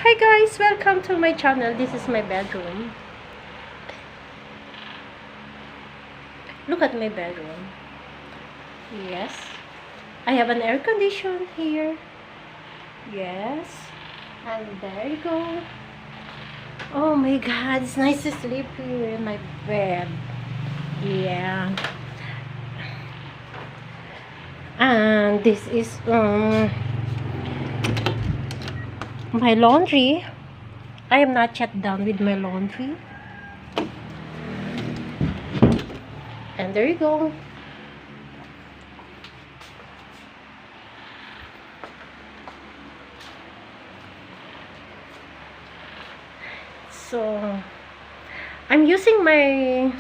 Hi guys, welcome to my channel. This is my bedroom. Look at my bedroom. Yes, I have an air condition here. Yes, and there you go. Oh my god, it's nice to sleep here in my bed. Yeah. And this is my laundry. I am not yet done with my laundry. And there you go. So I'm using my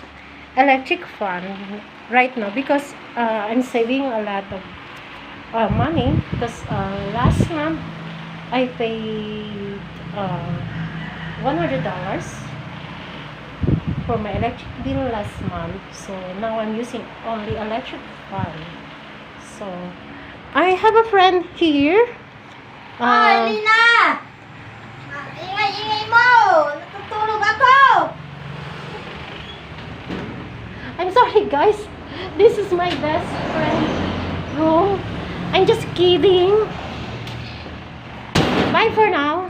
electric fan right now because I'm saving a lot of money because last month I paid $100 for my electric bill last month. So now I'm using only electric fan. So I have a friend here. Elena! Ingay-ingay mo! Natutulog ako! I'm sorry guys, this is my best friend room. I'm just kidding. Bye for now.